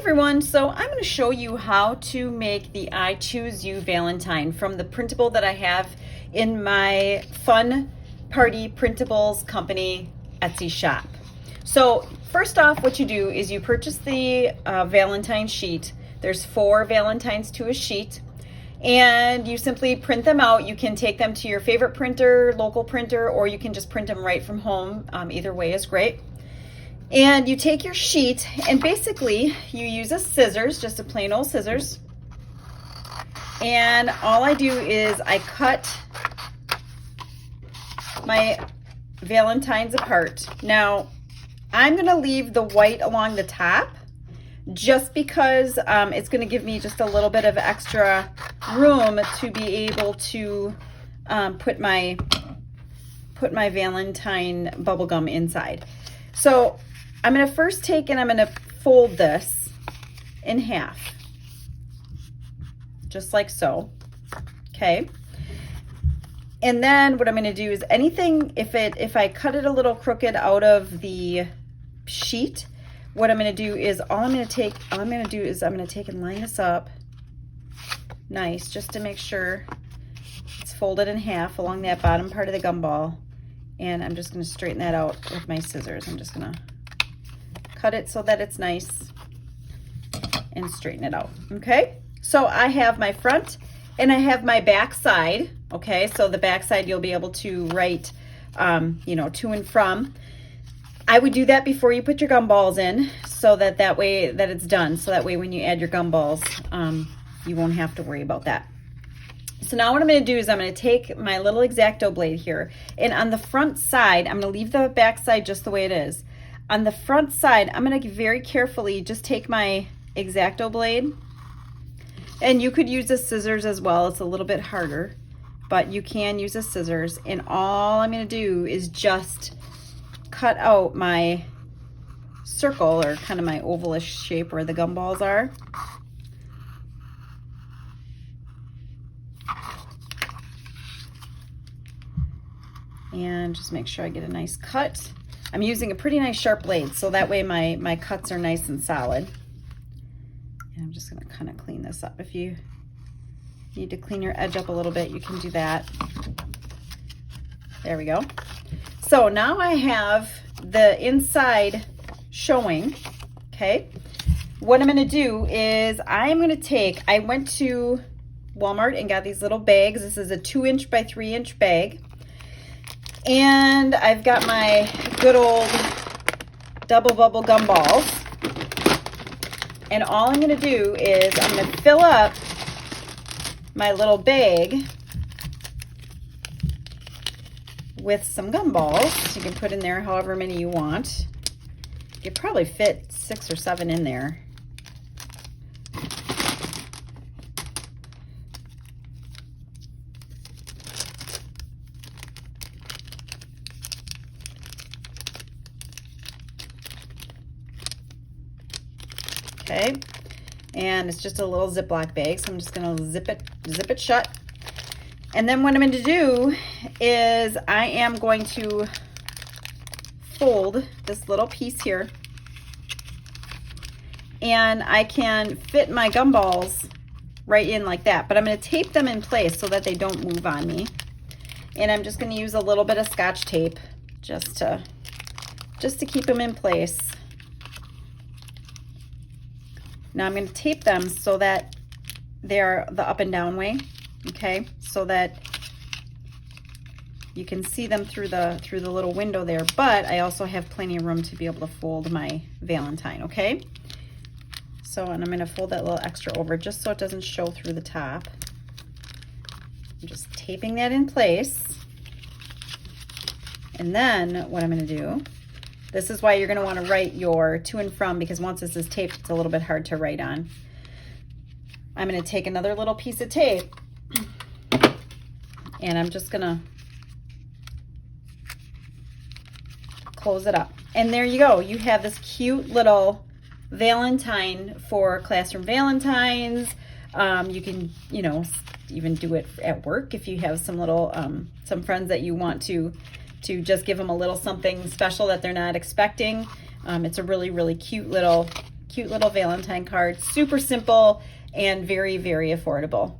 everyone, so I'm going to show you how to make the I Choose You Valentine from the printable that I have in my Fun Party Printables Company Etsy shop. So first off, what you do is you purchase the Valentine sheet. There's 4 Valentines to a sheet, and you simply print them out. You can take them to your favorite printer, local printer, or you can just print them right from home. Either way is great. And you take your sheet and basically you use a scissors, just a plain old scissors. And all I do is I cut my Valentines apart. Now, I'm gonna leave the white along the top just because it's gonna give me just a little bit of extra room to be able to put my Valentine bubblegum inside. So I'm going to first take and I'm going to fold this in half, just like so, okay? And then what I'm going to do is anything, if I cut it a little crooked out of the sheet, what I'm going to do is I'm going to take and line this up nice, just to make sure it's folded in half along that bottom part of the gumball. And I'm just going to straighten that out with my scissors. I'm just going to cut it so that it's nice and straighten it out. Okay, so I have my front and I have my back side. Okay, so the back side you'll be able to write you know, to and from. I would do that before you put your gumballs in, so that way that it's done, so that way when you add your gumballs you won't have to worry about that. So now what I'm going to do is I'm going to take my little X-Acto blade here, and on the front side, I'm going to leave the back side just the way it is. On the front side, I'm going to very carefully just take my X-Acto blade, and you could use the scissors as well. It's a little bit harder, but you can use the scissors, and all I'm going to do is just cut out my circle, or kind of my ovalish shape where the gumballs are. And just make sure I get a nice cut. I'm using a pretty nice sharp blade, so that way my cuts are nice and solid. And I'm just gonna kind of clean this up. If you need to clean your edge up a little bit, you can do that. There we go. So now I have the inside showing, okay? What I'm gonna do is I went to Walmart and got these little bags. This is a 2" by 3" bag. And I've got my good old double bubble gumballs. And all I'm gonna do is I'm gonna fill up my little bag with some gumballs. You can put in there however many you want. You could probably fit 6 or 7 in there. Okay, and it's just a little Ziploc bag, so I'm just gonna zip it shut. And then what I'm going to do is I am going to fold this little piece here, and I can fit my gumballs right in like that, but I'm going to tape them in place so that they don't move on me. And I'm just going to use a little bit of Scotch tape just to keep them in place. Now I'm going to tape them so that they're the up and down way, okay? So that you can see them through the little window there, but I also have plenty of room to be able to fold my Valentine, okay? So, and I'm going to fold that little extra over just so it doesn't show through the top. I'm just taping that in place. And then what I'm going to do, this is why you're going to want to write your to and from, because once this is taped, it's a little bit hard to write on. I'm going to take another little piece of tape, and I'm just going to close it up. And there you go. You have this cute little Valentine for classroom Valentines. You can, you know, even do it at work if you have some little, some friends that you want to just give them a little something special that they're not expecting. It's a really, really cute little cute little Valentine card. Super simple and very, very affordable.